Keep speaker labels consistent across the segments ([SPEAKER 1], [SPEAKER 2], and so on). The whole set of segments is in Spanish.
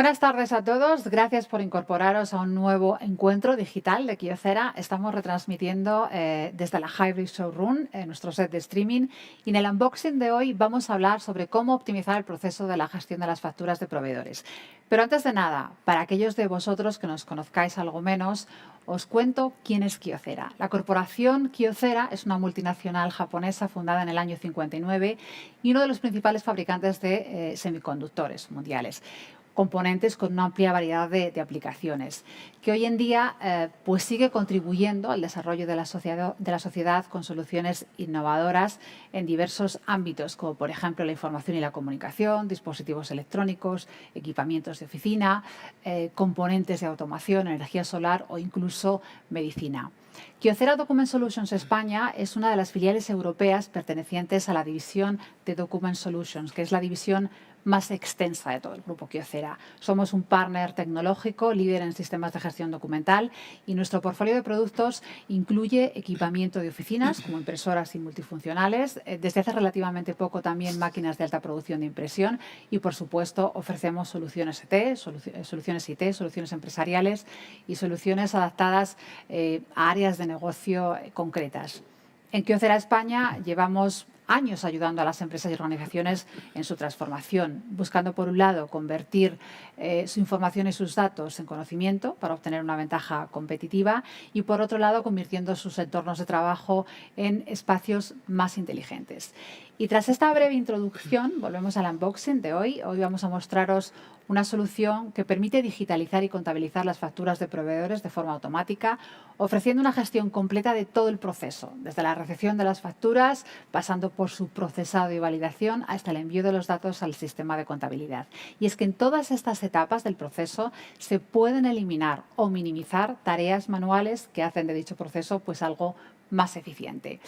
[SPEAKER 1] Buenas tardes a todos. Gracias por incorporaros a un nuevo encuentro digital de Kyocera. Estamos retransmitiendo desde la Hybrid Showroom, nuestro set de streaming. Y en el unboxing de hoy vamos a hablar sobre cómo optimizar el proceso de la gestión de las facturas de proveedores. Pero antes de nada, para aquellos de vosotros que nos conozcáis algo menos, os cuento quién es Kyocera. La corporación Kyocera es una multinacional japonesa fundada en el año 59 y uno de los principales fabricantes de semiconductores mundiales. Componentes con una amplia variedad de aplicaciones, que hoy en día pues sigue contribuyendo al desarrollo de la sociedad con soluciones innovadoras en diversos ámbitos, como por ejemplo la información y la comunicación, dispositivos electrónicos, equipamientos de oficina, componentes de automación, energía solar o incluso medicina. Kyocera Document Solutions España es una de las filiales europeas pertenecientes a la división de Document Solutions, que es la división más extensa de todo el grupo Kyocera. Somos un partner tecnológico, líder en sistemas de gestión documental, y nuestro portfolio de productos incluye equipamiento de oficinas como impresoras y multifuncionales, desde hace relativamente poco también máquinas de alta producción de impresión y, por supuesto, ofrecemos soluciones IT, soluciones empresariales y soluciones adaptadas a áreas de negocio concretas. En Kyocera España llevamos años ayudando a las empresas y organizaciones en su transformación, buscando por un lado convertir su información y sus datos en conocimiento para obtener una ventaja competitiva y por otro lado convirtiendo sus entornos de trabajo en espacios más inteligentes. Y tras esta breve introducción, volvemos al unboxing de hoy. Hoy vamos a mostraros una solución que permite digitalizar y contabilizar las facturas de proveedores de forma automática, ofreciendo una gestión completa de todo el proceso, desde la recepción de las facturas, pasando por su procesado y validación, hasta el envío de los datos al sistema de contabilidad. Y es que en todas estas etapas del proceso se pueden eliminar o minimizar tareas manuales que hacen de dicho proceso pues algo más eficiente.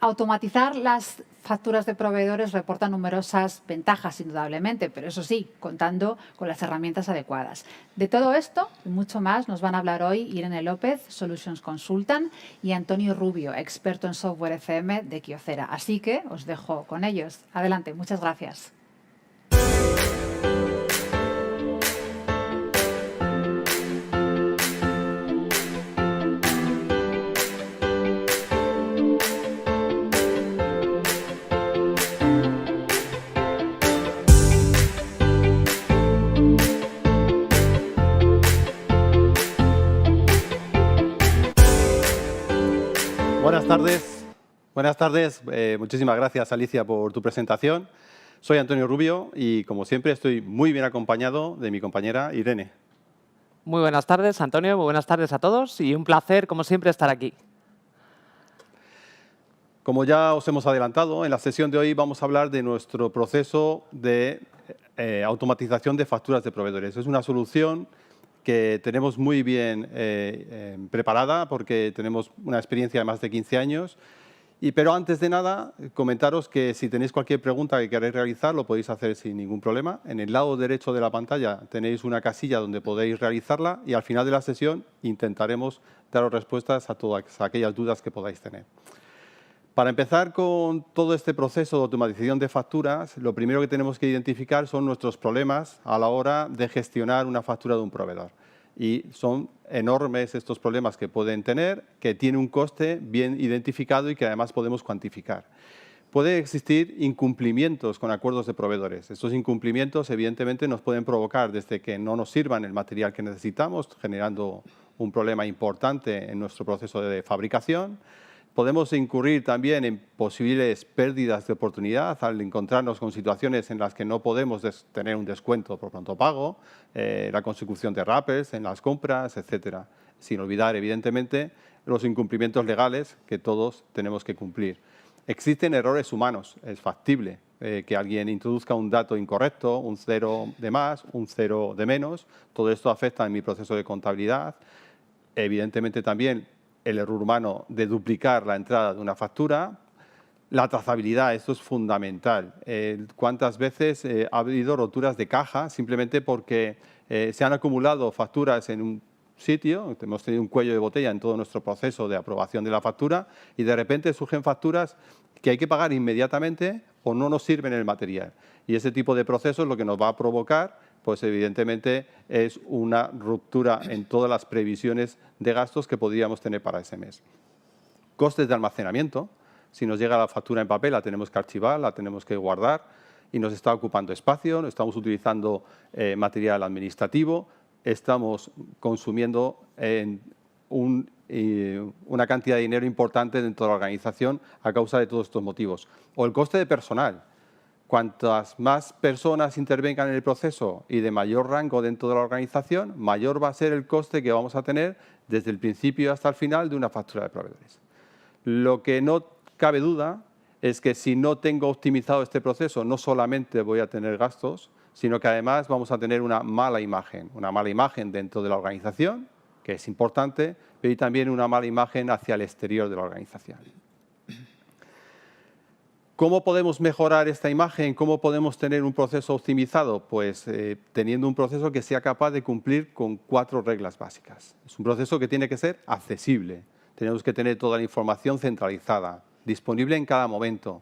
[SPEAKER 1] Automatizar las facturas de proveedores reporta numerosas ventajas, indudablemente, pero eso sí, contando con las herramientas adecuadas. De todo esto y mucho más nos van a hablar hoy Irene López, Solutions Consultant, y Antonio Rubio, experto en software FM de Kyocera. Así que os dejo con ellos. Adelante, muchas gracias.
[SPEAKER 2] Buenas tardes. Muchísimas gracias, Alicia, por tu presentación. Soy Antonio Rubio y, como siempre, estoy muy bien acompañado de mi compañera Irene.
[SPEAKER 3] Muy buenas tardes, Antonio. Muy buenas tardes a todos y un placer, como siempre, estar aquí.
[SPEAKER 2] Como ya os hemos adelantado, en la sesión de hoy vamos a hablar de nuestro proceso de automatización de facturas de proveedores. Es una solución que tenemos muy bien preparada porque tenemos una experiencia de más de 15 años. Pero antes de nada, comentaros que si tenéis cualquier pregunta que queráis realizar, lo podéis hacer sin ningún problema. En el lado derecho de la pantalla tenéis una casilla donde podéis realizarla y al final de la sesión intentaremos daros respuestas a todas aquellas dudas que podáis tener. Para empezar con todo este proceso de automatización de facturas, lo primero que tenemos que identificar son nuestros problemas a la hora de gestionar una factura de un proveedor. Y son enormes estos problemas que pueden tener, que tienen un coste bien identificado y que además podemos cuantificar. Pueden existir incumplimientos con acuerdos de proveedores. Estos incumplimientos, evidentemente, nos pueden provocar desde que no nos sirvan el material que necesitamos, generando un problema importante en nuestro proceso de fabricación. Podemos incurrir también en posibles pérdidas de oportunidad al encontrarnos con situaciones en las que no podemos tener un descuento por pronto pago, la consecución de wrappers en las compras, etcétera. Sin olvidar, evidentemente, los incumplimientos legales que todos tenemos que cumplir. Existen errores humanos, es factible que alguien introduzca un dato incorrecto, un 0 de más, un 0 de menos. Todo esto afecta en mi proceso de contabilidad. Evidentemente también el error humano de duplicar la entrada de una factura. La trazabilidad, esto es fundamental. ¿Cuántas veces ha habido roturas de caja simplemente porque se han acumulado facturas en un sitio? Hemos tenido un cuello de botella en todo nuestro proceso de aprobación de la factura y de repente surgen facturas que hay que pagar inmediatamente o no nos sirven el material. Y ese tipo de proceso es lo que nos va a provocar pues evidentemente es una ruptura en todas las previsiones de gastos que podríamos tener para ese mes. Costes de almacenamiento. Si nos llega la factura en papel, la tenemos que archivar, la tenemos que guardar y nos está ocupando espacio, estamos utilizando material administrativo, estamos consumiendo una cantidad de dinero importante dentro de la organización a causa de todos estos motivos. O el coste de personal. Cuantas más personas intervengan en el proceso y de mayor rango dentro de la organización, mayor va a ser el coste que vamos a tener desde el principio hasta el final de una factura de proveedores. Lo que no cabe duda es que si no tengo optimizado este proceso, no solamente voy a tener gastos, sino que además vamos a tener una mala imagen dentro de la organización, que es importante, pero y también una mala imagen hacia el exterior de la organización. ¿Cómo podemos mejorar esta imagen? ¿Cómo podemos tener un proceso optimizado? Pues teniendo un proceso que sea capaz de cumplir con 4 reglas básicas. Es un proceso que tiene que ser accesible. Tenemos que tener toda la información centralizada, disponible en cada momento.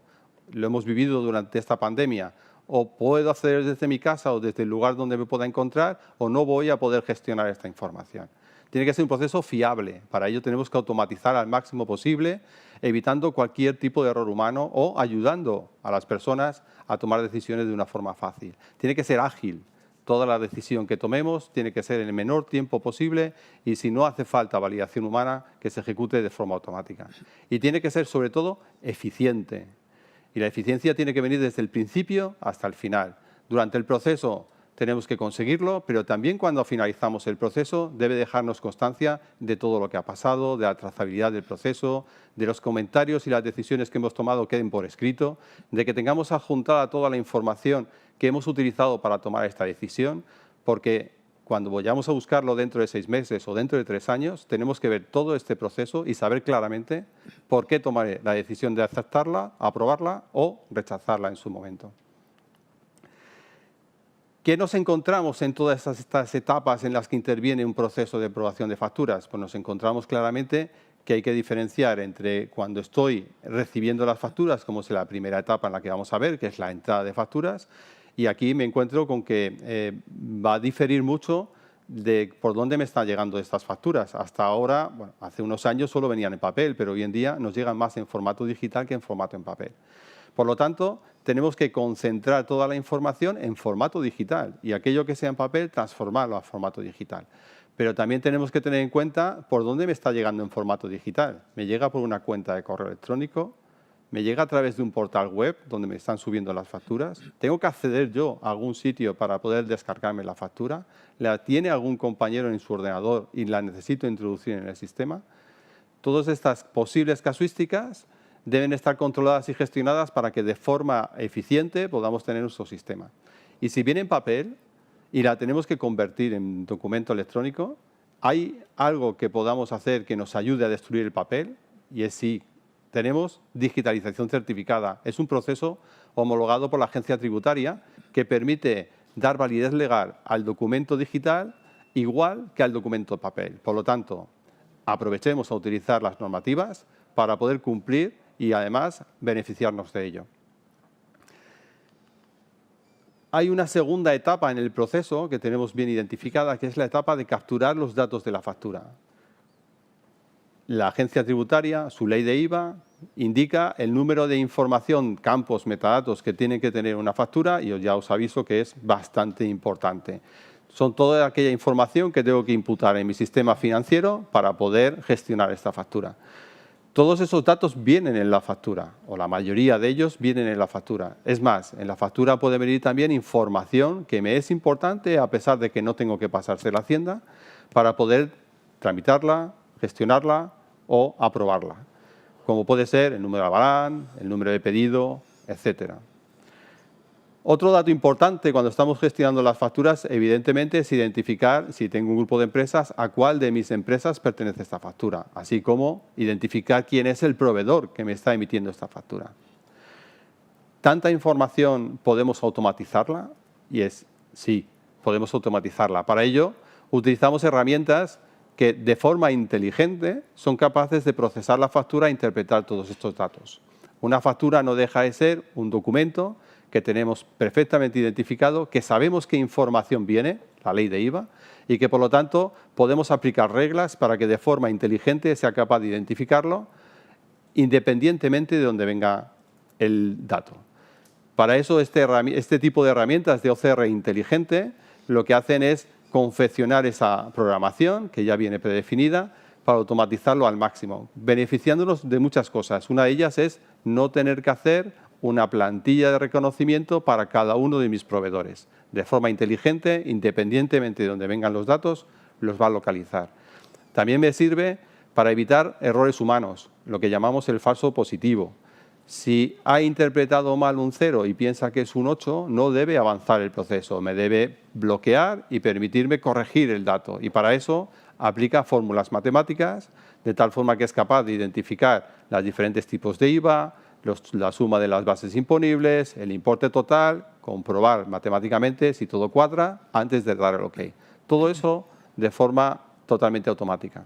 [SPEAKER 2] Lo hemos vivido durante esta pandemia. O puedo acceder desde mi casa o desde el lugar donde me pueda encontrar, o no voy a poder gestionar esta información. Tiene que ser un proceso fiable. Para ello tenemos que automatizar al máximo posible, evitando cualquier tipo de error humano o ayudando a las personas a tomar decisiones de una forma fácil. Tiene que ser ágil. Toda la decisión que tomemos tiene que ser en el menor tiempo posible y si no hace falta validación humana, que se ejecute de forma automática. Y tiene que ser, sobre todo, eficiente. Y la eficiencia tiene que venir desde el principio hasta el final. Durante el proceso tenemos que conseguirlo, pero también cuando finalizamos el proceso debe dejarnos constancia de todo lo que ha pasado, de la trazabilidad del proceso, de los comentarios y las decisiones que hemos tomado queden por escrito, de que tengamos adjuntada toda la información que hemos utilizado para tomar esta decisión, porque cuando vayamos a buscarlo dentro de 6 meses o dentro de 3 años, tenemos que ver todo este proceso y saber claramente por qué tomaré la decisión de aceptarla, aprobarla o rechazarla en su momento. ¿Qué nos encontramos en todas estas etapas en las que interviene un proceso de aprobación de facturas? Pues nos encontramos claramente que hay que diferenciar entre cuando estoy recibiendo las facturas, como es la primera etapa en la que vamos a ver, que es la entrada de facturas, y aquí me encuentro con que va a diferir mucho de por dónde me están llegando estas facturas. Hasta ahora, bueno, hace unos años solo venían en papel, pero hoy en día nos llegan más en formato digital que en formato en papel. Por lo tanto, tenemos que concentrar toda la información en formato digital y aquello que sea en papel, transformarlo a formato digital. Pero también tenemos que tener en cuenta por dónde me está llegando en formato digital. ¿Me llega por una cuenta de correo electrónico? ¿Me llega a través de un portal web donde me están subiendo las facturas? ¿Tengo que acceder yo a algún sitio para poder descargarme la factura? ¿La tiene algún compañero en su ordenador y la necesito introducir en el sistema? Todas estas posibles casuísticas deben estar controladas y gestionadas para que de forma eficiente podamos tener nuestro sistema. Y si viene en papel y la tenemos que convertir en documento electrónico, ¿hay algo que podamos hacer que nos ayude a destruir el papel? Y es sí, tenemos digitalización certificada. Es un proceso homologado por la agencia tributaria que permite dar validez legal al documento digital igual que al documento papel. Por lo tanto, aprovechemos a utilizar las normativas para poder cumplir y además beneficiarnos de ello. Hay una segunda etapa en el proceso que tenemos bien identificada, que es la etapa de capturar los datos de la factura. La agencia tributaria, su ley de IVA, indica el número de información, campos, metadatos que tiene que tener una factura y ya os aviso que es bastante importante. Son toda aquella información que tengo que imputar en mi sistema financiero para poder gestionar esta factura. Todos esos datos vienen en la factura, o la mayoría de ellos vienen en la factura. Es más, en la factura puede venir también información que me es importante, a pesar de que no tengo que pasarse la Hacienda, para poder tramitarla, gestionarla o aprobarla. Como puede ser el número de avalán, el número de pedido, etcétera. Otro dato importante cuando estamos gestionando las facturas, evidentemente, es identificar, si tengo un grupo de empresas, a cuál de mis empresas pertenece esta factura, así como identificar quién es el proveedor que me está emitiendo esta factura. ¿Tanta información podemos automatizarla? Y es sí, podemos automatizarla. Para ello, utilizamos herramientas que de forma inteligente son capaces de procesar la factura e interpretar todos estos datos. Una factura no deja de ser un documento que tenemos perfectamente identificado, que sabemos qué información viene, la ley de IVA, y que por lo tanto podemos aplicar reglas para que de forma inteligente sea capaz de identificarlo independientemente de donde venga el dato. Para eso este tipo de herramientas de OCR inteligente lo que hacen es confeccionar esa programación que ya viene predefinida para automatizarlo al máximo, beneficiándonos de muchas cosas. Una de ellas es no tener que hacer una plantilla de reconocimiento para cada uno de mis proveedores. De forma inteligente, independientemente de donde vengan los datos, los va a localizar. También me sirve para evitar errores humanos, lo que llamamos el falso positivo. Si ha interpretado mal un 0 y piensa que es un 8, no debe avanzar el proceso, me debe bloquear y permitirme corregir el dato. Y para eso aplica fórmulas matemáticas, de tal forma que es capaz de identificar los diferentes tipos de IVA, la suma de las bases imponibles, el importe total, comprobar matemáticamente si todo cuadra antes de dar el OK. Todo eso de forma totalmente automática.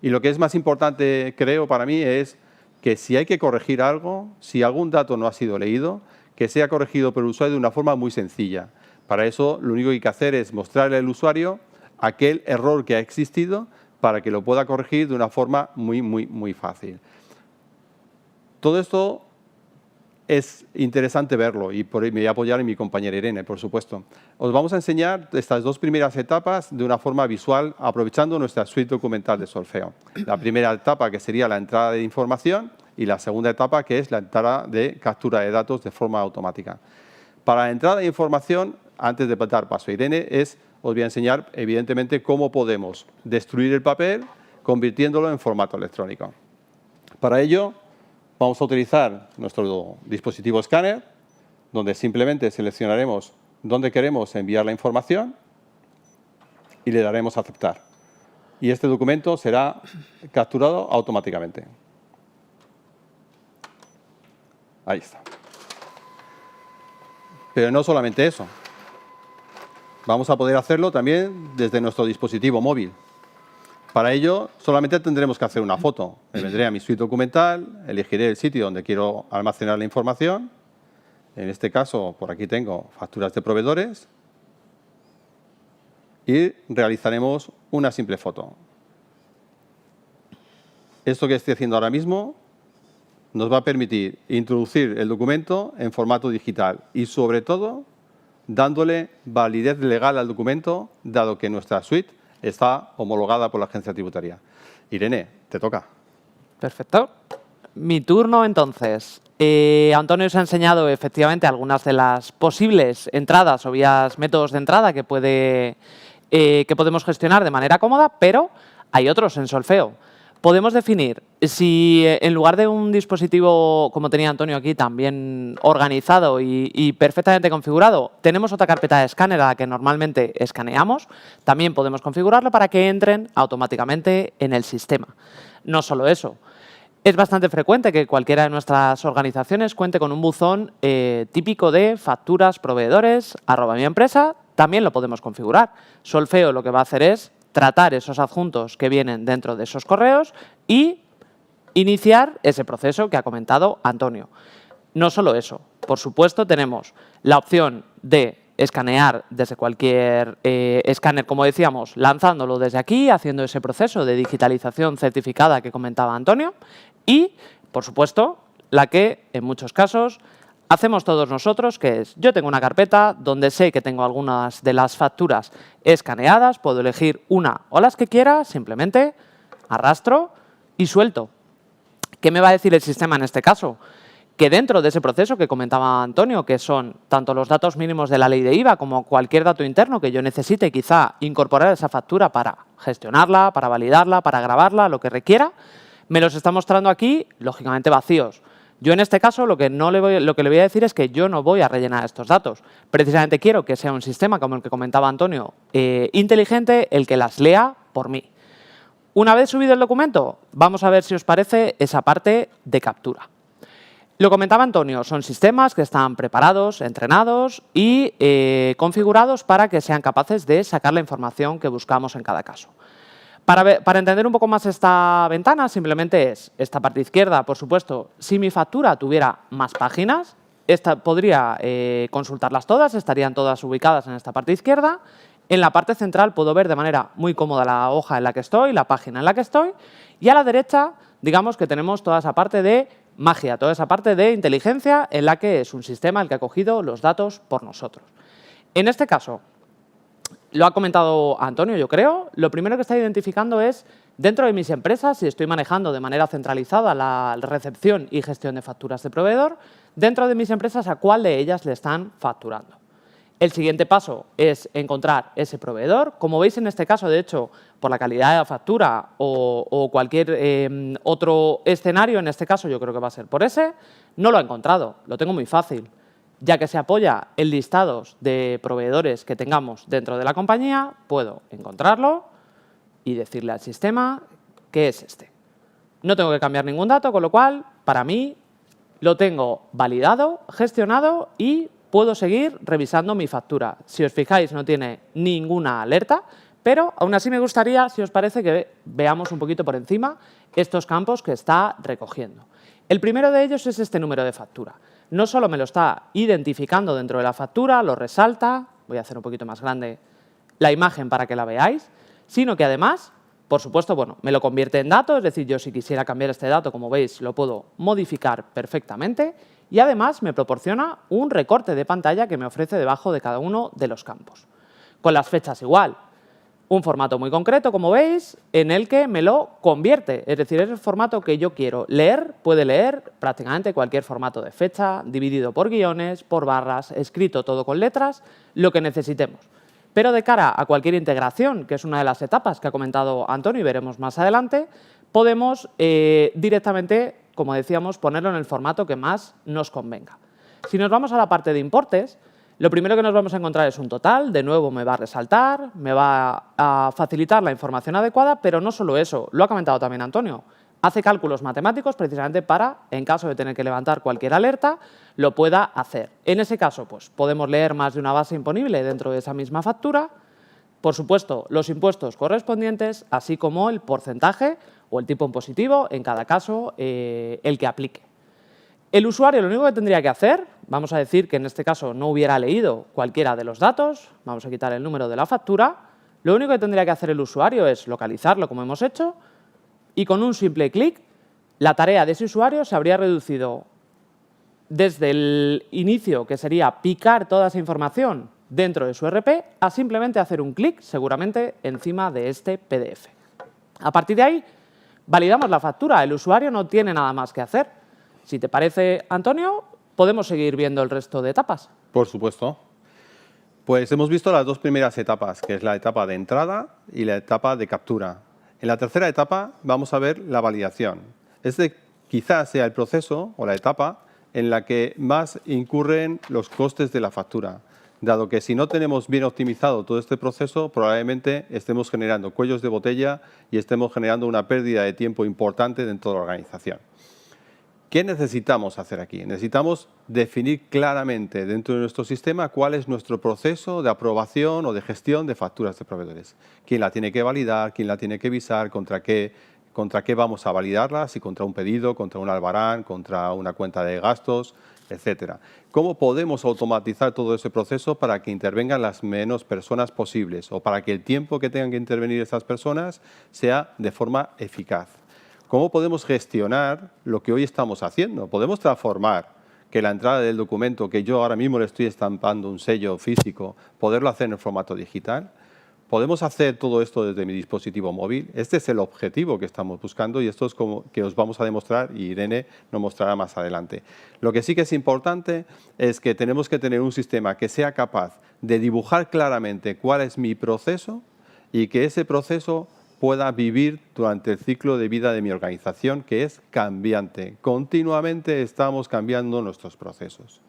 [SPEAKER 2] Y lo que es más importante, creo, para mí es que si hay que corregir algo, si algún dato no ha sido leído, que sea corregido por el usuario de una forma muy sencilla. Para eso, lo único que hay que hacer es mostrarle al usuario aquel error que ha existido para que lo pueda corregir de una forma muy fácil. Todo esto es interesante verlo y me voy a apoyar en mi compañera Irene, por supuesto. Os vamos a enseñar estas dos primeras etapas de una forma visual, aprovechando nuestra suite documental de solfeo. La primera etapa, que sería la entrada de información, y la segunda etapa, que es la entrada de captura de datos de forma automática. Para la entrada de información, antes de dar paso a Irene, os voy a enseñar, evidentemente, cómo podemos destruir el papel convirtiéndolo en formato electrónico. Para ello, vamos a utilizar nuestro dispositivo escáner, donde simplemente seleccionaremos dónde queremos enviar la información y le daremos a aceptar. Y este documento será capturado automáticamente. Ahí está. Pero no solamente eso. Vamos a poder hacerlo también desde nuestro dispositivo móvil. Para ello, solamente tendremos que hacer una foto. Me vendré a mi suite documental, elegiré el sitio donde quiero almacenar la información. En este caso, por aquí tengo facturas de proveedores. Y realizaremos una simple foto. Esto que estoy haciendo ahora mismo nos va a permitir introducir el documento en formato digital y, sobre todo, dándole validez legal al documento, dado que nuestra suite está homologada por la agencia tributaria. Irene, te toca.
[SPEAKER 3] Perfecto. Mi turno, entonces. Antonio os ha enseñado efectivamente algunas de las posibles entradas o vías, métodos de entrada que podemos gestionar de manera cómoda, pero hay otros en solfeo. Podemos definir si en lugar de un dispositivo, como tenía Antonio aquí, también organizado y perfectamente configurado, tenemos otra carpeta de escáner a la que normalmente escaneamos, también podemos configurarlo para que entren automáticamente en el sistema. No solo eso, es bastante frecuente que cualquiera de nuestras organizaciones cuente con un buzón típico de facturas, proveedores, @miempresa, también lo podemos configurar. Solfeo lo que va a hacer es tratar esos adjuntos que vienen dentro de esos correos y iniciar ese proceso que ha comentado Antonio. No solo eso, por supuesto tenemos la opción de escanear desde cualquier escáner, como decíamos, lanzándolo desde aquí, haciendo ese proceso de digitalización certificada que comentaba Antonio y, por supuesto, la que en muchos casos hacemos todos nosotros, que es, yo tengo una carpeta donde sé que tengo algunas de las facturas escaneadas, puedo elegir una o las que quiera, simplemente arrastro y suelto. ¿Qué me va a decir el sistema en este caso? Que dentro de ese proceso que comentaba Antonio, que son tanto los datos mínimos de la ley de IVA como cualquier dato interno que yo necesite quizá incorporar a esa factura para gestionarla, para validarla, para grabarla, lo que requiera, me los está mostrando aquí, lógicamente vacíos. Yo en este caso lo que le voy a decir es que yo no voy a rellenar estos datos. Precisamente quiero que sea un sistema, como el que comentaba Antonio, inteligente, el que las lea por mí. Una vez subido el documento, vamos a ver si os parece esa parte de captura. Lo comentaba Antonio, son sistemas que están preparados, entrenados y configurados para que sean capaces de sacar la información que buscamos en cada caso. Para entender un poco más esta ventana, simplemente es esta parte izquierda, por supuesto, si mi factura tuviera más páginas, podría consultarlas todas, estarían todas ubicadas en esta parte izquierda. En la parte central puedo ver de manera muy cómoda la hoja en la que estoy, la página en la que estoy, y a la derecha, digamos que tenemos toda esa parte de magia, toda esa parte de inteligencia en la que es un sistema el que ha cogido los datos por nosotros. En este caso, lo ha comentado Antonio, yo creo, lo primero que está identificando es, dentro de mis empresas, si estoy manejando de manera centralizada la recepción y gestión de facturas de proveedor, dentro de mis empresas, ¿a cuál de ellas le están facturando? El siguiente paso es encontrar ese proveedor. Como veis en este caso, de hecho, por la calidad de la factura o cualquier otro escenario, en este caso yo creo que va a ser por ese, no lo he encontrado, lo tengo muy fácil, ya que se apoya en listados de proveedores que tengamos dentro de la compañía, puedo encontrarlo y decirle al sistema que es este. No tengo que cambiar ningún dato, con lo cual, para mí, lo tengo validado, gestionado y puedo seguir revisando mi factura. Si os fijáis, no tiene ninguna alerta, pero aún así me gustaría, si os parece, que veamos un poquito por encima estos campos que está recogiendo. El primero de ellos es este número de factura. No solo me lo está identificando dentro de la factura, lo resalta, voy a hacer un poquito más grande la imagen para que la veáis, sino que además, por supuesto, bueno, me lo convierte en dato, es decir, yo si quisiera cambiar este dato, como veis, lo puedo modificar perfectamente. Y además me proporciona un recorte de pantalla que me ofrece debajo de cada uno de los campos. Con las fechas igual, un formato muy concreto, como veis, en el que me lo convierte. Es decir, es el formato que yo quiero leer, puede leer prácticamente cualquier formato de fecha, dividido por guiones, por barras, escrito todo con letras, lo que necesitemos. Pero de cara a cualquier integración, que es una de las etapas que ha comentado Antonio y veremos más adelante, podemos directamente, como decíamos, ponerlo en el formato que más nos convenga. Si nos vamos a la parte de importes, lo primero que nos vamos a encontrar es un total, de nuevo me va a resaltar, me va a facilitar la información adecuada, pero no solo eso, lo ha comentado también Antonio, hace cálculos matemáticos precisamente para, en caso de tener que levantar cualquier alerta, lo pueda hacer. En ese caso, pues podemos leer más de una base imponible dentro de esa misma factura, por supuesto, los impuestos correspondientes, así como el porcentaje o el tipo impositivo, en cada caso, el que aplique. El usuario lo único que tendría que hacer, vamos a decir que en este caso no hubiera leído cualquiera de los datos, vamos a quitar el número de la factura, lo único que tendría que hacer el usuario es localizarlo como hemos hecho y con un simple clic la tarea de ese usuario se habría reducido desde el inicio, que sería picar toda esa información dentro de su ERP, a simplemente hacer un clic seguramente encima de este PDF. A partir de ahí, validamos la factura, el usuario no tiene nada más que hacer. Si te parece, Antonio, podemos seguir viendo el resto de etapas.
[SPEAKER 2] Por supuesto. Pues hemos visto las dos primeras etapas, que es la etapa de entrada y la etapa de captura. En la tercera etapa vamos a ver la validación. Quizás sea el proceso o la etapa en la que más incurren los costes de la factura, dado que si no tenemos bien optimizado todo este proceso, probablemente estemos generando cuellos de botella y estemos generando una pérdida de tiempo importante dentro de la organización. ¿Qué necesitamos hacer aquí? Necesitamos definir claramente dentro de nuestro sistema cuál es nuestro proceso de aprobación o de gestión de facturas de proveedores. ¿Quién la tiene que validar? ¿Quién la tiene que visar? ¿Contra qué vamos a validarla? Si contra un pedido, contra un albarán, contra una cuenta de gastos, etcétera. ¿Cómo podemos automatizar todo ese proceso para que intervengan las menos personas posibles o para que el tiempo que tengan que intervenir estas personas sea de forma eficaz? ¿Cómo podemos gestionar lo que hoy estamos haciendo? ¿Podemos transformar que la entrada del documento, que yo ahora mismo le estoy estampando un sello físico, poderlo hacer en el formato digital? ¿Podemos hacer todo esto desde mi dispositivo móvil? Este es el objetivo que estamos buscando y esto es como que os vamos a demostrar y Irene nos mostrará más adelante. Lo que sí que es importante es que tenemos que tener un sistema que sea capaz de dibujar claramente cuál es mi proceso y que ese proceso pueda vivir durante el ciclo de vida de mi organización, que es cambiante. Continuamente estamos cambiando nuestros procesos.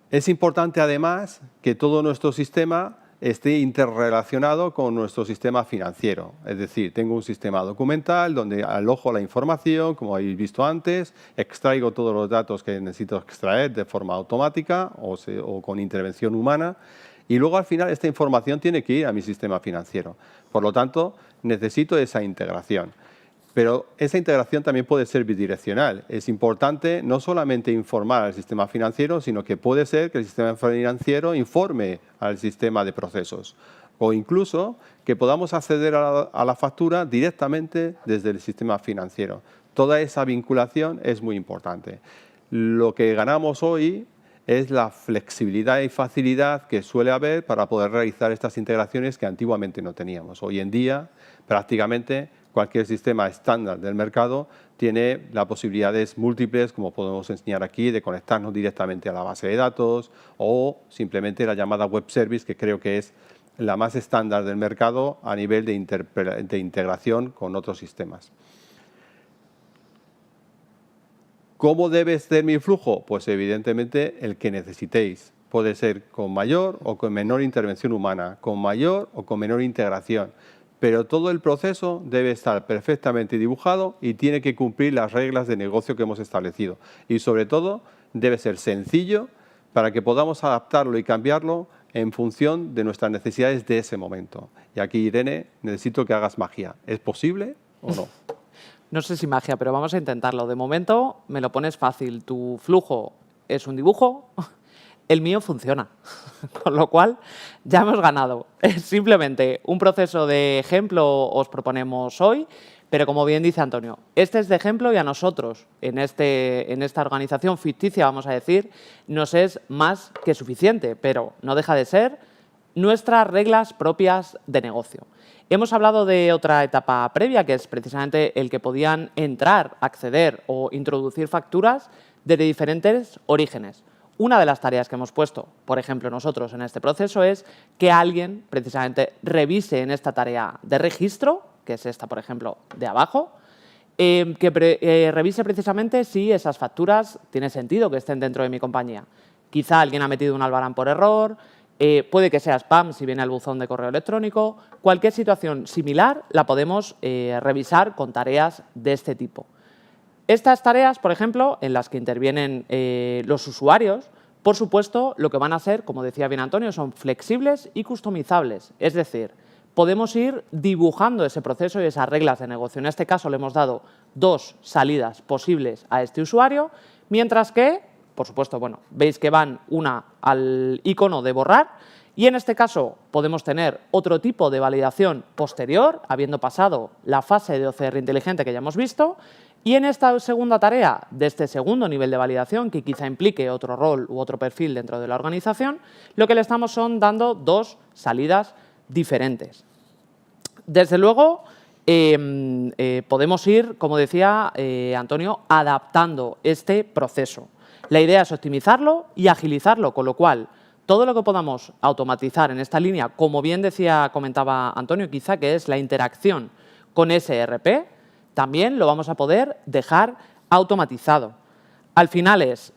[SPEAKER 2] Es importante además que todo nuestro sistema esté interrelacionado con nuestro sistema financiero. Es decir, tengo un sistema documental donde alojo la información, como habéis visto antes, extraigo todos los datos que necesito extraer de forma automática o con intervención humana. Y luego, al final, esta información tiene que ir a mi sistema financiero. Por lo tanto, necesito esa integración. Pero esa integración también puede ser bidireccional. Es importante no solamente informar al sistema financiero, sino que puede ser que el sistema financiero informe al sistema de procesos. O incluso que podamos acceder a la factura directamente desde el sistema financiero. Toda esa vinculación es muy importante. Lo que ganamos hoy es la flexibilidad y facilidad que suele haber para poder realizar estas integraciones que antiguamente no teníamos. Hoy en día, prácticamente, cualquier sistema estándar del mercado tiene las posibilidades múltiples, como podemos enseñar aquí, de conectarnos directamente a la base de datos o simplemente la llamada web service, que creo que es la más estándar del mercado a nivel de integración con otros sistemas. ¿Cómo debe ser mi flujo? Pues evidentemente el que necesitéis. Puede ser con mayor o con menor intervención humana, con mayor o con menor integración. Pero todo el proceso debe estar perfectamente dibujado y tiene que cumplir las reglas de negocio que hemos establecido. Y sobre todo, debe ser sencillo para que podamos adaptarlo y cambiarlo en función de nuestras necesidades de ese momento. Y aquí, Irene, necesito que hagas magia. ¿Es posible o no?
[SPEAKER 3] No sé si magia, pero vamos a intentarlo. De momento me lo pones fácil. Tu flujo es un dibujo, el mío funciona. Con lo cual ya hemos ganado. Es simplemente un proceso de ejemplo os proponemos hoy, pero como bien dice Antonio, este es de ejemplo y a nosotros, en esta organización ficticia, vamos a decir, nos es más que suficiente, pero no deja de ser nuestras reglas propias de negocio. Hemos hablado de otra etapa previa, que es precisamente el que podían entrar, acceder o introducir facturas desde diferentes orígenes. Una de las tareas que hemos puesto, por ejemplo, nosotros en este proceso es que alguien precisamente revise en esta tarea de registro, que es esta, por ejemplo, de abajo, que revise precisamente si esas facturas tiene sentido que estén dentro de mi compañía. Quizá alguien ha metido un albarán por error, puede que sea spam si viene al buzón de correo electrónico. Cualquier situación similar la podemos revisar con tareas de este tipo. Estas tareas, por ejemplo, en las que intervienen los usuarios, por supuesto, lo que van a ser, como decía bien Antonio, son flexibles y customizables. Es decir, podemos ir dibujando ese proceso y esas reglas de negocio. En este caso le hemos dado 2 salidas posibles a este usuario, mientras que, por supuesto, bueno, veis que van una al icono de borrar y en este caso podemos tener otro tipo de validación posterior, habiendo pasado la fase de OCR inteligente que ya hemos visto. Y en esta segunda tarea, de este segundo nivel de validación, que quizá implique otro rol u otro perfil dentro de la organización, lo que le estamos dando 2 salidas diferentes. Desde luego, podemos ir, como decía Antonio, adaptando este proceso. La idea es optimizarlo y agilizarlo, con lo cual todo lo que podamos automatizar en esta línea, como bien comentaba Antonio, quizá que es la interacción con ese ERP, también lo vamos a poder dejar automatizado. Al final es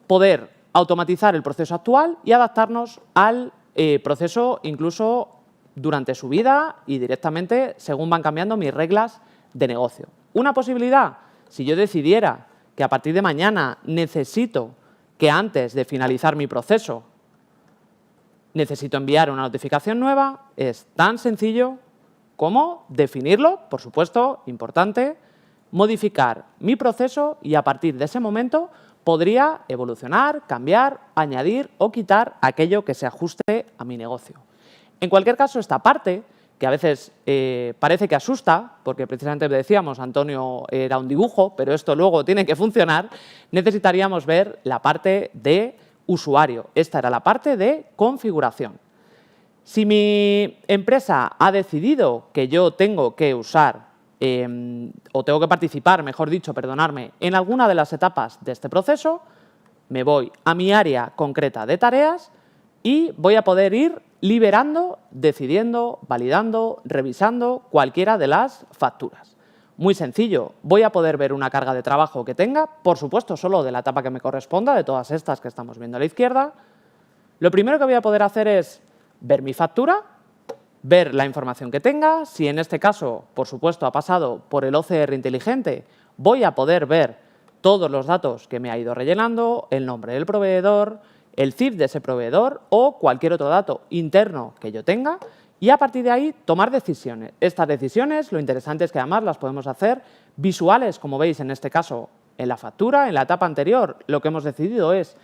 [SPEAKER 3] poder automatizar el proceso actual y adaptarnos al proceso incluso durante su vida y directamente según van cambiando mis reglas de negocio. Una posibilidad, si yo decidiera que a partir de mañana necesito que antes de finalizar mi proceso necesito enviar una notificación nueva, es tan sencillo como definirlo, por supuesto, importante, modificar mi proceso y a partir de ese momento podría evolucionar, cambiar, añadir o quitar aquello que se ajuste a mi negocio. En cualquier caso, esta parte, que a veces parece que asusta, porque precisamente decíamos, Antonio era un dibujo, pero esto luego tiene que funcionar, necesitaríamos ver la parte de usuario. Esta era la parte de configuración. Si mi empresa ha decidido que yo tengo que usar o tengo que participar, mejor dicho, perdonadme, en alguna de las etapas de este proceso, me voy a mi área concreta de tareas y voy a poder ir liberando, decidiendo, validando, revisando cualquiera de las facturas. Muy sencillo, voy a poder ver una carga de trabajo que tenga, por supuesto, solo de la etapa que me corresponda, de todas estas que estamos viendo a la izquierda. Lo primero que voy a poder hacer es ver mi factura, ver la información que tenga. Si en este caso, por supuesto, ha pasado por el OCR inteligente, voy a poder ver todos los datos que me ha ido rellenando, el nombre del proveedor, el CIF de ese proveedor o cualquier otro dato interno que yo tenga. y a partir de ahí tomar decisiones. Estas decisiones, lo interesante es que además las podemos hacer visuales, como veis en este caso en la factura. En la etapa anterior lo que hemos decidido es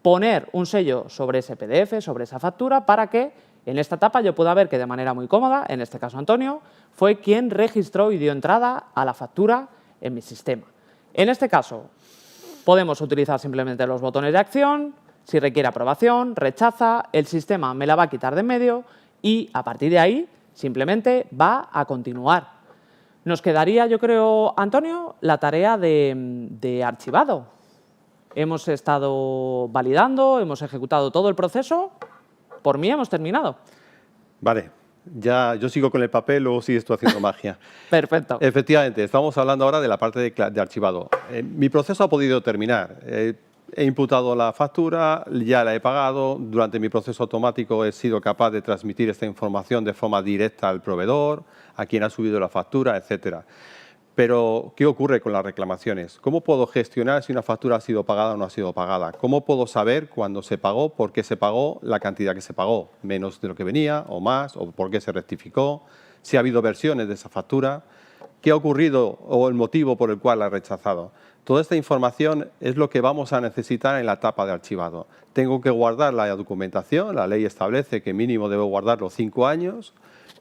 [SPEAKER 3] poner un sello sobre ese PDF, sobre esa factura, para que en esta etapa yo pueda ver que de manera muy cómoda, en este caso Antonio, fue quien registró y dio entrada a la factura en mi sistema. En este caso podemos utilizar simplemente los botones de acción, si requiere aprobación, rechaza, el sistema me la va a quitar de en medio y a partir de ahí simplemente va a continuar. Nos quedaría, yo creo, Antonio, la tarea de archivado. Hemos estado validando, hemos ejecutado todo el proceso. Por mí hemos terminado.
[SPEAKER 2] Vale, ya yo sigo con el papel, luego sigues tú haciendo magia.
[SPEAKER 3] Perfecto.
[SPEAKER 2] Efectivamente, estamos hablando ahora de la parte de archivado. Mi proceso ha podido terminar. He imputado la factura, ya la he pagado. Durante mi proceso automático he sido capaz de transmitir esta información de forma directa al proveedor, a quien ha subido la factura, etcétera. Pero, ¿qué ocurre con las reclamaciones? ¿Cómo puedo gestionar si una factura ha sido pagada o no ha sido pagada? ¿Cómo puedo saber cuándo se pagó, por qué se pagó, la cantidad que se pagó? ¿Menos de lo que venía o más? ¿O por qué se rectificó? ¿Si ha habido versiones de esa factura? ¿Qué ha ocurrido o el motivo por el cual la ha rechazado? Toda esta información es lo que vamos a necesitar en la etapa de archivado. Tengo que guardar la documentación, la ley establece que mínimo debo guardarlo 5 años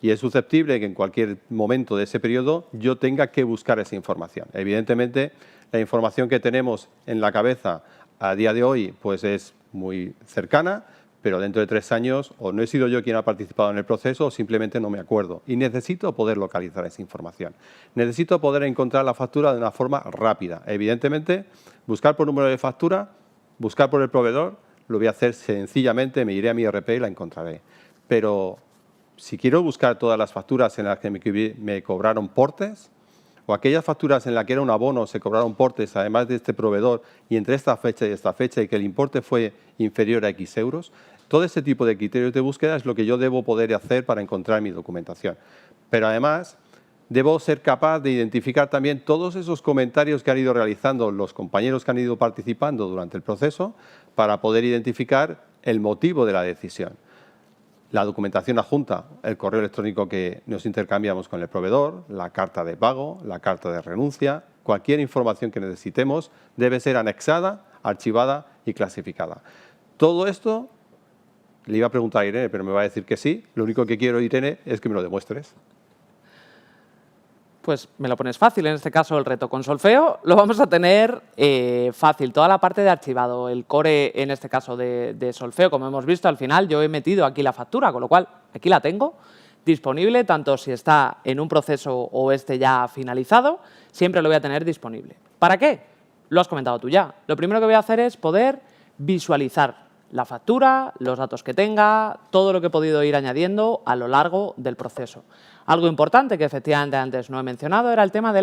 [SPEAKER 2] y es susceptible que en cualquier momento de ese periodo yo tenga que buscar esa información. Evidentemente, la información que tenemos en la cabeza a día de hoy pues es muy cercana, pero dentro de 3 años o no he sido yo quien ha participado en el proceso o simplemente no me acuerdo. Y necesito poder localizar esa información. Necesito poder encontrar la factura de una forma rápida. Evidentemente, buscar por número de factura, buscar por el proveedor, lo voy a hacer sencillamente, me iré a mi ERP y la encontraré. Pero si quiero buscar todas las facturas en las que me cobraron portes, o aquellas facturas en las que era un abono, se cobraron portes, además de este proveedor, y entre esta fecha y que el importe fue inferior a X euros, todo ese tipo de criterios de búsqueda es lo que yo debo poder hacer para encontrar mi documentación. Pero además, debo ser capaz de identificar también todos esos comentarios que han ido realizando los compañeros que han ido participando durante el proceso para poder identificar el motivo de la decisión. La documentación adjunta, el correo electrónico que nos intercambiamos con el proveedor, la carta de pago, la carta de renuncia, cualquier información que necesitemos debe ser anexada, archivada y clasificada. Todo esto, le iba a preguntar a Irene, pero me va a decir que sí. Lo único que quiero, Irene, es que me lo demuestres.
[SPEAKER 3] Pues me lo pones fácil, en este caso el reto con solfeo lo vamos a tener fácil. Toda la parte de archivado, el core en este caso de solfeo, como hemos visto al final yo he metido aquí la factura, con lo cual aquí la tengo disponible, tanto si está en un proceso o esté ya finalizado, siempre lo voy a tener disponible. ¿Para qué? Lo has comentado tú ya. Lo primero que voy a hacer es poder visualizar la factura, los datos que tenga, todo lo que he podido ir añadiendo a lo largo del proceso. Algo importante que efectivamente antes no he mencionado era el tema de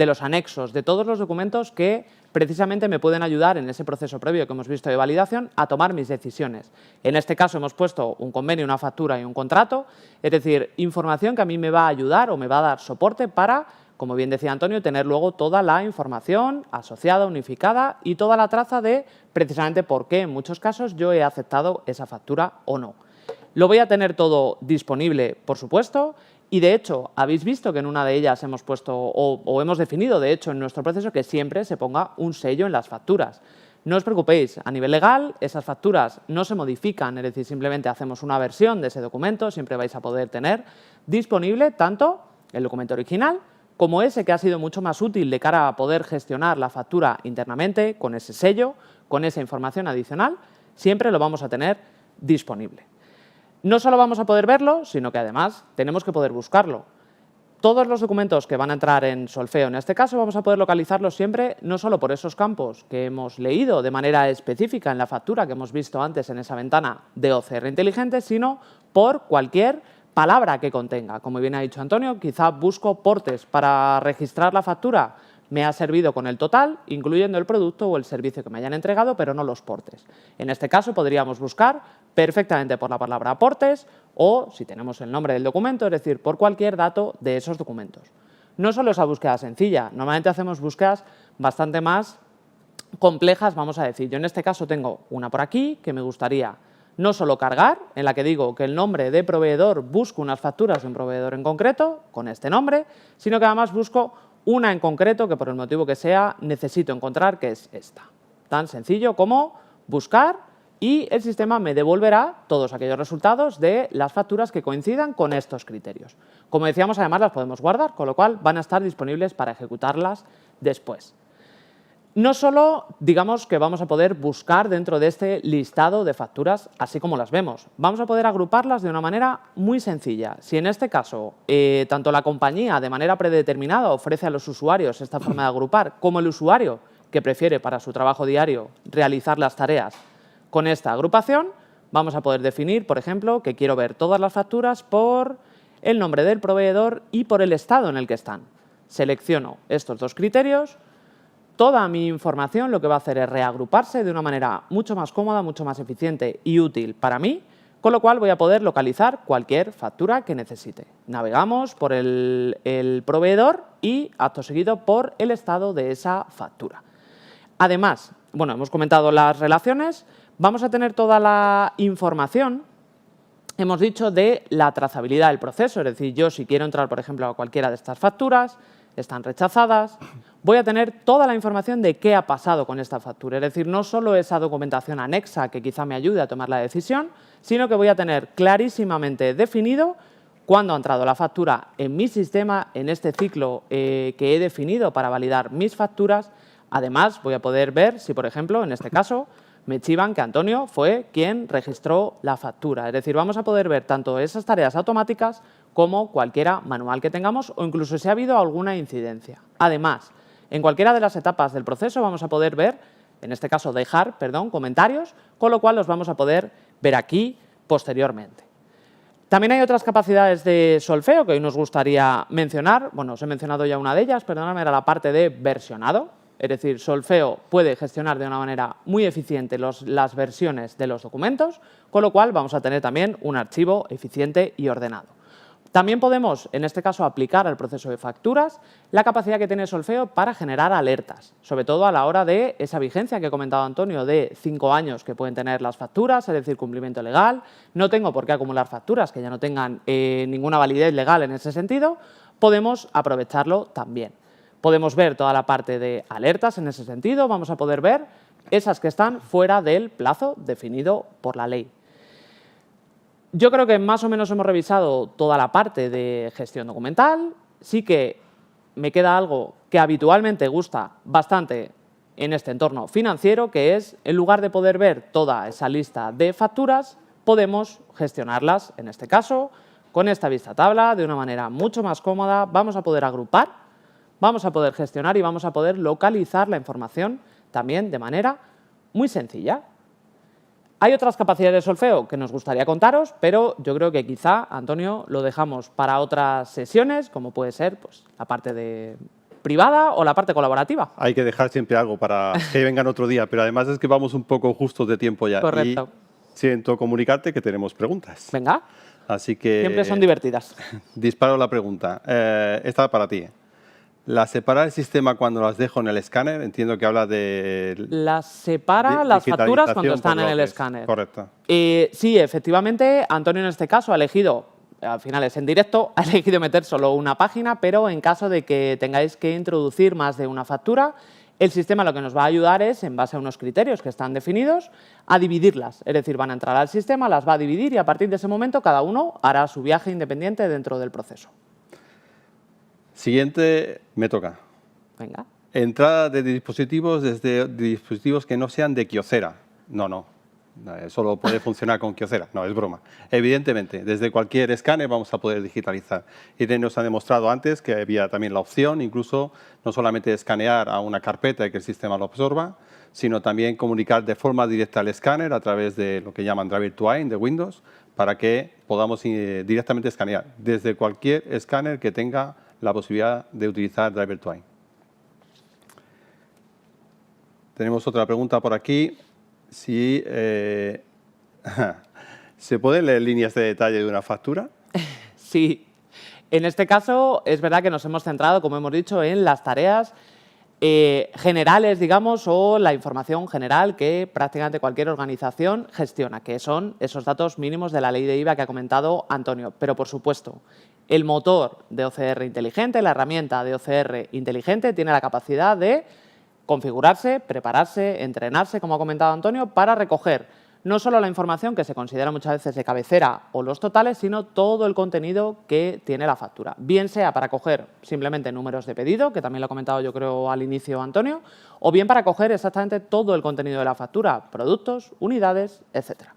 [SPEAKER 3] los anexos, de todos los documentos que precisamente me pueden ayudar en ese proceso previo que hemos visto de validación a tomar mis decisiones. En este caso hemos puesto un convenio, una factura y un contrato, es decir, información que a mí me va a ayudar o me va a dar soporte para, como bien decía Antonio, tener luego toda la información asociada, unificada y toda la traza de precisamente por qué en muchos casos yo he aceptado esa factura o no. Lo voy a tener todo disponible, por supuesto, y de hecho habéis visto que en una de ellas hemos puesto o hemos definido, de hecho, en nuestro proceso que siempre se ponga un sello en las facturas. No os preocupéis, a nivel legal esas facturas no se modifican, es decir, simplemente hacemos una versión de ese documento, siempre vais a poder tener disponible tanto el documento original como ese que ha sido mucho más útil de cara a poder gestionar la factura internamente, con ese sello, con esa información adicional, siempre lo vamos a tener disponible. No solo vamos a poder verlo, sino que además tenemos que poder buscarlo. Todos los documentos que van a entrar en solfeo, en este caso, vamos a poder localizarlos siempre, no solo por esos campos que hemos leído de manera específica en la factura que hemos visto antes en esa ventana de OCR inteligente, sino por cualquier palabra que contenga. Como bien ha dicho Antonio, quizá busco portes para registrar la factura. Me ha servido con el total, incluyendo el producto o el servicio que me hayan entregado, pero no los portes. En este caso podríamos buscar perfectamente por la palabra portes o, si tenemos el nombre del documento, es decir, por cualquier dato de esos documentos. No solo esa búsqueda sencilla, normalmente hacemos búsquedas bastante más complejas, vamos a decir. Yo en este caso tengo una por aquí que me gustaría no solo cargar, en la que digo que el nombre de proveedor busco unas facturas de un proveedor en concreto, con este nombre, sino que además busco una en concreto que por el motivo que sea necesito encontrar, que es esta. Tan sencillo como buscar y el sistema me devolverá todos aquellos resultados de las facturas que coincidan con estos criterios. Como decíamos, además las podemos guardar, con lo cual van a estar disponibles para ejecutarlas después. No solo digamos que vamos a poder buscar dentro de este listado de facturas así como las vemos, vamos a poder agruparlas de una manera muy sencilla. Si en este caso tanto la compañía de manera predeterminada ofrece a los usuarios esta forma de agrupar, como el usuario que prefiere para su trabajo diario realizar las tareas con esta agrupación, vamos a poder definir, por ejemplo, que quiero ver todas las facturas por el nombre del proveedor y por el estado en el que están. Selecciono estos dos criterios. Toda mi información lo que va a hacer es reagruparse de una manera mucho más cómoda, mucho más eficiente y útil para mí, con lo cual voy a poder localizar cualquier factura que necesite. Navegamos por el proveedor y, acto seguido, por el estado de esa factura. Además, bueno, hemos comentado las relaciones, vamos a tener toda la información, hemos dicho, de la trazabilidad del proceso, es decir, yo si quiero entrar, por ejemplo, a cualquiera de estas facturas, están rechazadas, voy a tener toda la información de qué ha pasado con esta factura. Es decir, no solo esa documentación anexa que quizá me ayude a tomar la decisión, sino que voy a tener clarísimamente definido cuándo ha entrado la factura en mi sistema, en este ciclo que he definido para validar mis facturas. Además, voy a poder ver si, por ejemplo, en este caso, me chivan que Antonio fue quien registró la factura. Es decir, vamos a poder ver tanto esas tareas automáticas como cualquiera manual que tengamos o incluso si ha habido alguna incidencia. Además, en cualquiera de las etapas del proceso vamos a poder ver, en este caso dejar, comentarios, con lo cual los vamos a poder ver aquí posteriormente. También hay otras capacidades de solfeo que hoy nos gustaría mencionar. Bueno, os he mencionado ya una de ellas, perdonadme, era la parte de versionado. Es decir, solfeo puede gestionar de una manera muy eficiente las versiones de los documentos, con lo cual vamos a tener también un archivo eficiente y ordenado. También podemos, en este caso, aplicar al proceso de facturas la capacidad que tiene solfeo para generar alertas, sobre todo a la hora de esa vigencia que ha comentado Antonio de 5 años que pueden tener las facturas, es decir, cumplimiento legal. No tengo por qué acumular facturas que ya no tengan ninguna validez legal en ese sentido. Podemos aprovecharlo también. Podemos ver toda la parte de alertas en ese sentido. Vamos a poder ver esas que están fuera del plazo definido por la ley. Yo creo que más o menos hemos revisado toda la parte de gestión documental. Sí que me queda algo que habitualmente gusta bastante en este entorno financiero, que es, en lugar de poder ver toda esa lista de facturas, podemos gestionarlas, en este caso, con esta vista tabla, de una manera mucho más cómoda. Vamos a poder agrupar, vamos a poder gestionar y vamos a poder localizar la información también de manera muy sencilla. Hay otras capacidades de solfeo que nos gustaría contaros, pero yo creo que quizá, Antonio, lo dejamos para otras sesiones, como puede ser pues, la parte privada o la parte colaborativa.
[SPEAKER 2] Hay que dejar siempre algo para que vengan otro día, pero además es que vamos un poco justos de tiempo ya.
[SPEAKER 3] Correcto.
[SPEAKER 2] Y siento comunicarte que tenemos preguntas.
[SPEAKER 3] Venga.
[SPEAKER 2] Así que
[SPEAKER 3] Siempre son divertidas.
[SPEAKER 2] Disparo la pregunta. Esta para ti. ¿Las separa el sistema cuando las dejo en el escáner? Entiendo que habla de...
[SPEAKER 3] Las separa las facturas cuando están en el escáner.
[SPEAKER 2] Correcto.
[SPEAKER 3] Sí, efectivamente, Antonio en este caso ha elegido, al final es en directo, ha elegido meter solo una página, pero en caso de que tengáis que introducir más de una factura, el sistema lo que nos va a ayudar es, en base a unos criterios que están definidos, a dividirlas. Es decir, van a entrar al sistema, las va a dividir y a partir de ese momento cada uno hará su viaje independiente dentro del proceso.
[SPEAKER 2] Siguiente, me toca.
[SPEAKER 3] Venga.
[SPEAKER 2] Entrada de dispositivos desde dispositivos que no sean de Kyocera. No. Solo puede funcionar con Kyocera. No, es broma. Evidentemente, desde cualquier escáner vamos a poder digitalizar. Irene nos ha demostrado antes que había también la opción, incluso no solamente escanear a una carpeta y que el sistema lo absorba, sino también comunicar de forma directa al escáner a través de lo que llaman Driver to Eye de Windows, para que podamos directamente escanear desde cualquier escáner que tenga la posibilidad de utilizar Driver to Eye. Tenemos otra pregunta por aquí. Si ¿se pueden leer líneas de detalle de una factura?
[SPEAKER 3] Sí. En este caso, es verdad que nos hemos centrado, como hemos dicho, en las tareas generales, digamos, o la información general que prácticamente cualquier organización gestiona, que son esos datos mínimos de la ley de IVA que ha comentado Antonio. Pero, por supuesto, el motor de OCR inteligente, la herramienta de OCR inteligente, tiene la capacidad de configurarse, prepararse, entrenarse, como ha comentado Antonio, para recoger no solo la información que se considera muchas veces de cabecera o los totales, sino todo el contenido que tiene la factura. Bien sea para coger simplemente números de pedido, que también lo ha comentado yo creo al inicio Antonio, o bien para coger exactamente todo el contenido de la factura, productos, unidades, etcétera.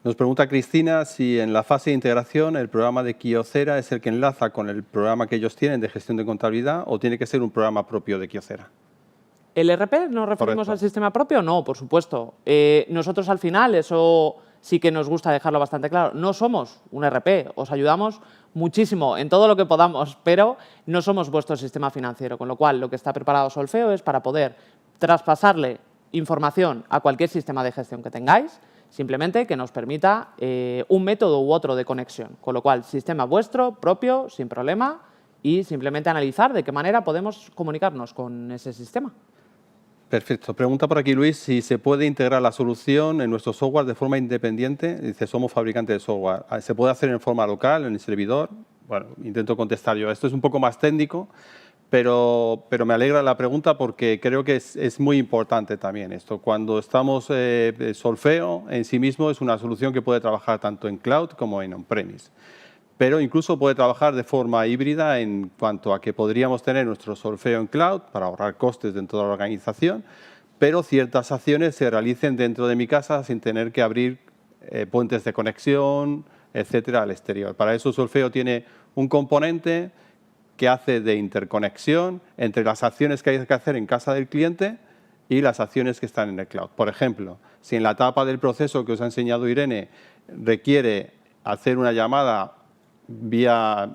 [SPEAKER 2] Nos pregunta Cristina si en la fase de integración el programa de Kyocera es el que enlaza con el programa que ellos tienen de gestión de contabilidad o tiene que ser un programa propio de Kyocera.
[SPEAKER 3] ¿El ERP nos referimos
[SPEAKER 2] Correcto.
[SPEAKER 3] al sistema propio? No, por supuesto. Nosotros al final, eso sí que nos gusta dejarlo bastante claro, no somos un ERP, os ayudamos muchísimo en todo lo que podamos, pero no somos vuestro sistema financiero, con lo cual lo que está preparado Solfeo es para poder traspasarle información a cualquier sistema de gestión que tengáis, simplemente que nos permita un método u otro de conexión, con lo cual sistema vuestro, propio, sin problema, y simplemente analizar de qué manera podemos comunicarnos con ese sistema.
[SPEAKER 2] Perfecto. Pregunta por aquí Luis si se puede integrar la solución en nuestro software de forma independiente. Dice, somos fabricantes de software. ¿Se puede hacer en forma local, en el servidor? Bueno, intento contestar yo. Esto es un poco más técnico, pero me alegra la pregunta porque creo que es muy importante también esto. Cuando estamos, Solfeo en sí mismo es una solución que puede trabajar tanto en cloud como en on-premise. Pero incluso puede trabajar de forma híbrida en cuanto a que podríamos tener nuestro Solfeo en cloud para ahorrar costes dentro de la organización, pero ciertas acciones se realicen dentro de mi casa sin tener que abrir puentes de conexión, etcétera, al exterior. Para eso Solfeo tiene un componente que hace de interconexión entre las acciones que hay que hacer en casa del cliente y las acciones que están en el cloud. Por ejemplo, si en la etapa del proceso que os ha enseñado Irene requiere hacer una llamada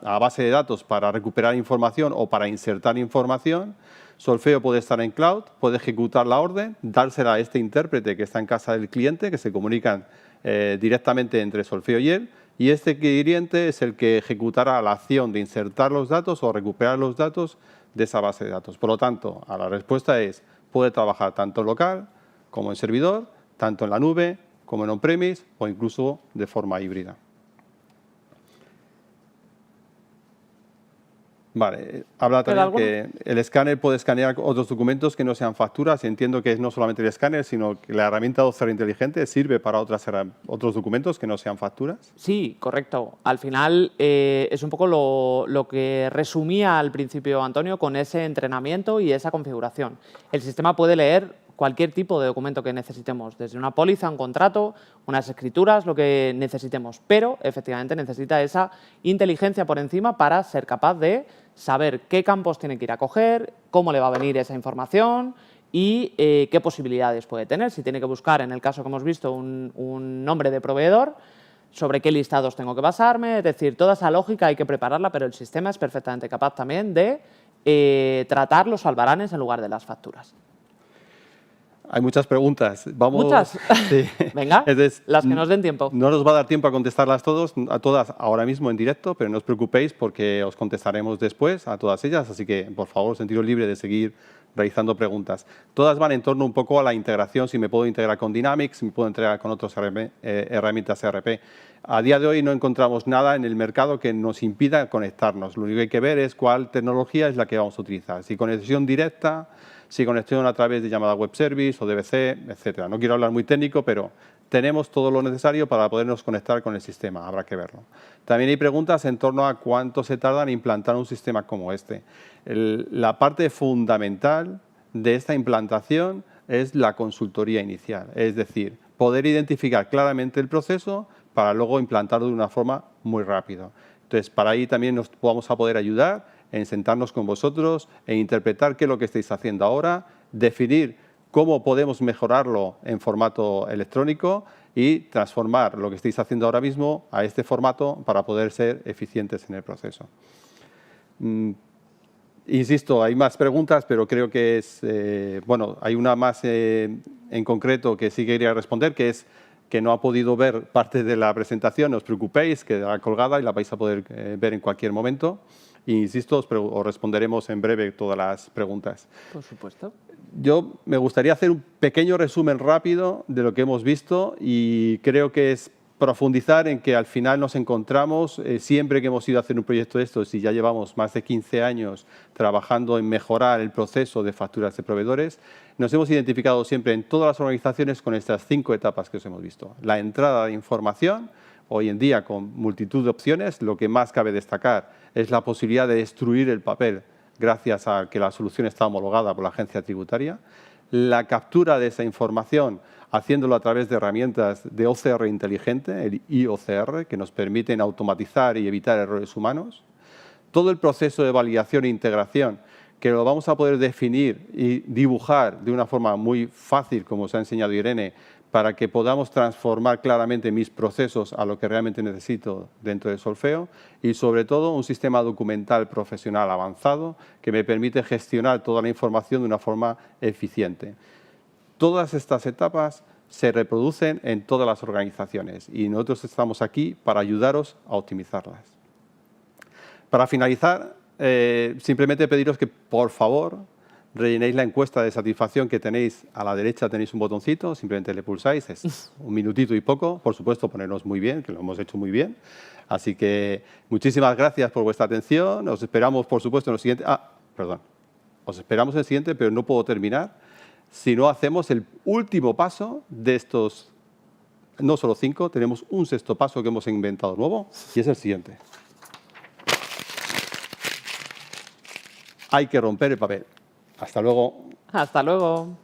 [SPEAKER 2] a base de datos para recuperar información o para insertar información, Solfeo puede estar en cloud, puede ejecutar la orden, dársela a este intérprete que está en casa del cliente, que se comunican directamente entre Solfeo y él, y este cliente es el que ejecutará la acción de insertar los datos o recuperar los datos de esa base de datos. Por lo tanto, la respuesta es, puede trabajar tanto local como en servidor, tanto en la nube como en on-premise o incluso de forma híbrida. Vale, habla también que el escáner puede escanear otros documentos que no sean facturas. Entiendo que no solamente el escáner, sino que la herramienta de OCR inteligente sirve para otros documentos que no sean facturas.
[SPEAKER 3] Sí, correcto. Al final es un poco lo que resumía al principio Antonio con ese entrenamiento y esa configuración. El sistema puede leer cualquier tipo de documento que necesitemos, desde una póliza, un contrato, unas escrituras, lo que necesitemos, pero efectivamente necesita esa inteligencia por encima para ser capaz de saber qué campos tiene que ir a coger, cómo le va a venir esa información y qué posibilidades puede tener. Si tiene que buscar, en el caso que hemos visto, un nombre de proveedor, sobre qué listados tengo que basarme, es decir, toda esa lógica hay que prepararla, pero el sistema es perfectamente capaz también de tratar los albaranes en lugar de las facturas.
[SPEAKER 2] Hay muchas preguntas. Vamos,
[SPEAKER 3] ¿Muchas?
[SPEAKER 2] Sí.
[SPEAKER 3] Venga,
[SPEAKER 2] Entonces,
[SPEAKER 3] las que nos den tiempo.
[SPEAKER 2] No nos va a dar tiempo a contestarlas a todas ahora mismo en directo, pero no os preocupéis porque os contestaremos después a todas ellas, así que por favor, sentiros libre de seguir realizando preguntas. Todas van en torno un poco a la integración, si me puedo integrar con Dynamics, si me puedo integrar con otras herramientas ERP. A día de hoy no encontramos nada en el mercado que nos impida conectarnos. Lo único que hay que ver es cuál tecnología es la que vamos a utilizar. Si conexión directa, si conexión a través de llamada web service o DBC, etcétera. No quiero hablar muy técnico, pero tenemos todo lo necesario para podernos conectar con el sistema. Habrá que verlo. También hay preguntas en torno a cuánto se tarda en implantar un sistema como este. La parte fundamental de esta implantación es la consultoría inicial, es decir, poder identificar claramente el proceso para luego implantarlo de una forma muy rápida. Entonces, para ahí también nos vamos a poder ayudar en sentarnos con vosotros e interpretar qué es lo que estáis haciendo ahora, definir cómo podemos mejorarlo en formato electrónico y transformar lo que estáis haciendo ahora mismo a este formato para poder ser eficientes en el proceso. Insisto, hay más preguntas, pero creo que es, bueno, hay una más en concreto que sí quería responder, que es que no ha podido ver parte de la presentación. No os preocupéis, quedará colgada y la vais a poder ver en cualquier momento. E insisto, os responderemos en breve todas las preguntas.
[SPEAKER 3] Por supuesto.
[SPEAKER 2] Yo me gustaría hacer un pequeño resumen rápido de lo que hemos visto y creo que es profundizar en que al final nos encontramos, siempre que hemos ido a hacer un proyecto de estos y ya llevamos más de 15 años trabajando en mejorar el proceso de facturas de proveedores, nos hemos identificado siempre en todas las organizaciones con estas 5 etapas que os hemos visto. La entrada de información, hoy en día con multitud de opciones, lo que más cabe destacar es la posibilidad de destruir el papel gracias a que la solución está homologada por la agencia tributaria. La captura de esa información haciéndolo a través de herramientas de OCR inteligente, el IOCR, que nos permiten automatizar y evitar errores humanos. Todo el proceso de validación e integración, que lo vamos a poder definir y dibujar de una forma muy fácil, como os ha enseñado Irene, para que podamos transformar claramente mis procesos a lo que realmente necesito dentro de Solfeo. Y sobre todo un sistema documental profesional avanzado que me permite gestionar toda la información de una forma eficiente. Todas estas etapas se reproducen en todas las organizaciones y nosotros estamos aquí para ayudaros a optimizarlas. Para finalizar, simplemente pediros que, por favor, rellenéis la encuesta de satisfacción que tenéis a la derecha, tenéis un botoncito, simplemente le pulsáis, es un minutito y poco, por supuesto, ponernos muy bien, que lo hemos hecho muy bien. Así que muchísimas gracias por vuestra atención, os esperamos, por supuesto, en el siguiente... os esperamos en el siguiente, pero no puedo terminar si no hacemos el último paso de estos, no solo 5, tenemos un 6º paso que hemos inventado nuevo y es el siguiente. Hay que romper el papel. Hasta luego.
[SPEAKER 3] Hasta luego.